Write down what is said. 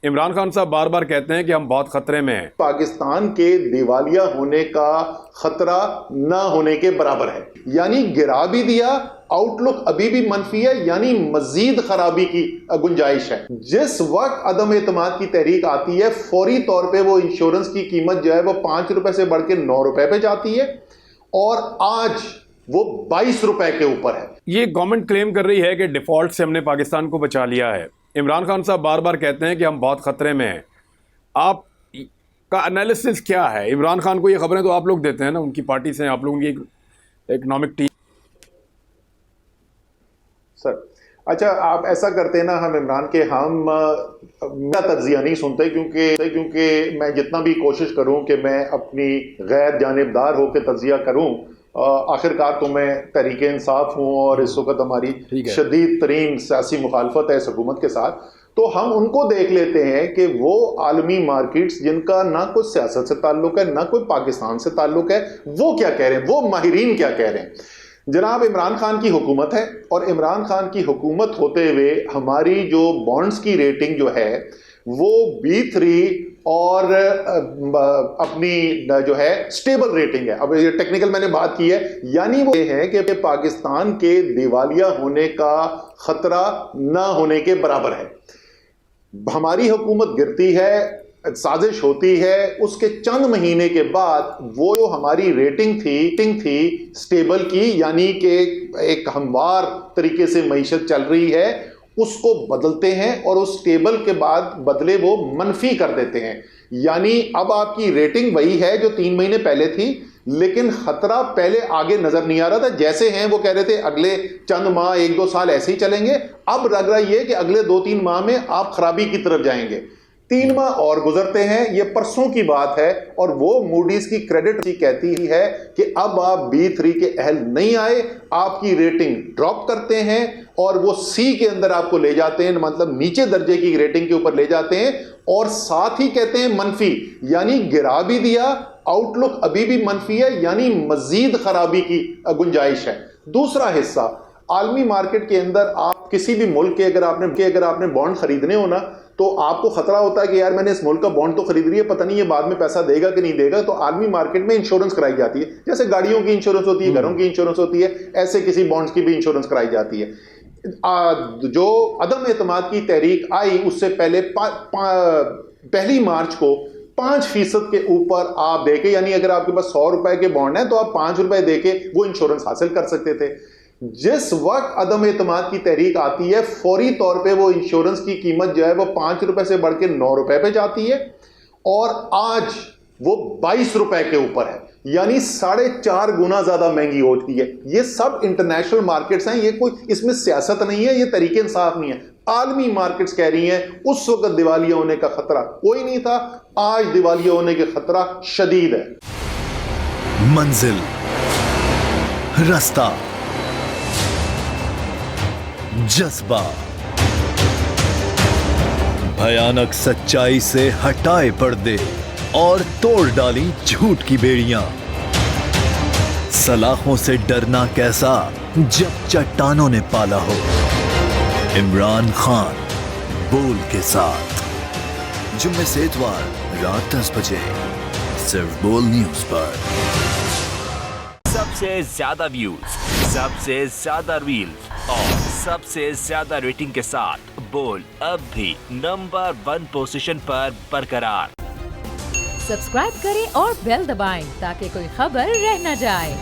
عمران خان صاحب بار بار کہتے ہیں کہ ہم بہت خطرے میں ہیں. پاکستان کے دیوالیہ ہونے کا خطرہ نہ ہونے کے برابر ہے. یعنی گرا بھی دیا، آؤٹ لک ابھی بھی منفی ہے، یعنی مزید خرابی کی گنجائش ہے. جس وقت عدم اعتماد کی تحریک آتی ہے فوری طور پہ وہ انشورنس کی قیمت جو ہے وہ 5 روپے سے بڑھ کے 9 روپے پہ جاتی ہے اور آج وہ 22 روپے کے اوپر ہے. یہ گورنمنٹ کلیم کر رہی ہے کہ ڈیفالٹ سے ہم نے پاکستان کو بچا لیا ہے. عمران خان صاحب بار بار کہتے ہیں کہ ہم بہت خطرے میں ہیں. آپ کا انالیسس کیا ہے؟ عمران خان کو یہ خبریں تو آپ لوگ دیتے ہیں نا، ان کی پارٹی سے، آپ لوگوں کی اکنامک ٹیم. سر اچھا آپ ایسا کرتے ہیں نا، ہم عمران کے میرا تجزیہ نہیں سنتے، کیونکہ میں جتنا بھی کوشش کروں کہ میں اپنی غیر جانبدار ہو کے تجزیہ کروں، آخرکار تو میں تحریک انصاف ہوں اور اس وقت ہماری شدید ترین سیاسی مخالفت ہے اس حکومت کے ساتھ. تو ہم ان کو دیکھ لیتے ہیں کہ وہ عالمی مارکیٹس جن کا نہ کوئی سیاست سے تعلق ہے نہ کوئی پاکستان سے تعلق ہے، وہ کیا کہہ رہے ہیں، وہ ماہرین کیا کہہ رہے ہیں. جناب عمران خان کی حکومت ہے اور عمران خان کی حکومت ہوتے ہوئے ہماری جو بانڈز کی ریٹنگ جو ہے وہ B3 اور اپنی جو ہے سٹیبل ریٹنگ ہے. اب یہ ٹیکنیکل میں نے بات کی ہے، یعنی وہ یہ ہے کہ پاکستان کے دیوالیہ ہونے کا خطرہ نہ ہونے کے برابر ہے. ہماری حکومت گرتی ہے، سازش ہوتی ہے، اس کے چند مہینے کے بعد وہ جو ہماری ریٹنگ تھی سٹیبل کی، یعنی کہ ایک ہموار طریقے سے معیشت چل رہی ہے، اس کو بدلتے ہیں اور اس سٹیبل کے بعد بدلے وہ منفی کر دیتے ہیں. یعنی اب آپ کی ریٹنگ وہی ہے جو 3 مہینے پہلے تھی، لیکن خطرہ پہلے آگے نظر نہیں آ رہا تھا. جیسے ہیں وہ کہہ رہے تھے اگلے چند ماہ 1-2 سال ایسے ہی چلیں گے، اب لگ رہا یہ کہ اگلے 2-3 ماہ میں آپ خرابی کی طرف جائیں گے. 3 ماہ اور گزرتے ہیں، یہ پرسوں کی بات ہے، اور وہ موڈیز کی کریڈٹ کہتی ہے کہ اب آپ B3 کے اہل نہیں آئے، آپ کی ریٹنگ ڈراپ کرتے ہیں اور وہ C کے اندر آپ کو لے جاتے ہیں، مطلب نیچے درجے کی ریٹنگ کے اوپر لے جاتے ہیں، اور ساتھ ہی کہتے ہیں منفی، یعنی گرا بھی دیا، آؤٹ لک ابھی بھی منفی ہے، یعنی مزید خرابی کی گنجائش ہے. دوسرا حصہ، عالمی مارکیٹ کے اندر آپ کسی بھی ملک کے اگر آپ نے بانڈ خریدنے ہونا تو آپ کو خطرہ ہوتا ہے کہ یار میں نے اس ملک کا بانڈ تو خرید لیا، پتہ نہیں یہ بعد میں پیسہ دے گا کہ نہیں دے گا. تو عالمی مارکیٹ میں انشورنس کرائی جاتی ہے، جیسے گاڑیوں کی انشورنس ہوتی ہے، گھروں کی انشورنس ہوتی ہے، ایسے کسی بانڈز کی بھی انشورنس کرائی جاتی ہے. جو عدم اعتماد کی تحریک آئی اس سے پہلے 1 مارچ کو 5% کے اوپر آپ دے کے، یعنی اگر آپ کے پاس 100 روپے کے بانڈ ہیں تو آپ 5 روپے دے کے وہ انشورنس حاصل کر سکتے تھے. جس وقت عدم اعتماد کی تحریک آتی ہے فوری طور پہ وہ انشورنس کی قیمت جو ہے وہ 5 روپے سے بڑھ کے 9 روپے پہ جاتی ہے اور آج وہ 22 روپے کے اوپر ہے، یعنی 4.5 گنا زیادہ مہنگی ہوتی ہے. یہ سب انٹرنیشنل مارکیٹس ہیں، یہ کوئی اس میں سیاست نہیں ہے، یہ طریق انصاف نہیں ہے. عالمی مارکیٹس کہہ رہی ہیں اس وقت دیوالیہ ہونے کا خطرہ کوئی نہیں تھا، آج دیوالیہ ہونے کے خطرہ شدید ہے. منزل، رستہ، جذبہ، بھیانک سچائی سے ہٹائے پردے اور توڑ ڈالی جھوٹ کی بیڑیاں. سلاخوں سے ڈرنا کیسا جب چٹانوں نے پالا ہو. عمران خان بول کے ساتھ، جمعے سے اتوار رات 10 بجے صرف بول نیوز پر. سب سے زیادہ ویوز، سب سے زیادہ ریلز اور سب سے زیادہ ریٹنگ کے ساتھ بول اب بھی نمبر 1 پوزیشن پر برقرار. سبسکرائب کریں اور بیل دبائیں تاکہ کوئی خبر رہ نہ جائے.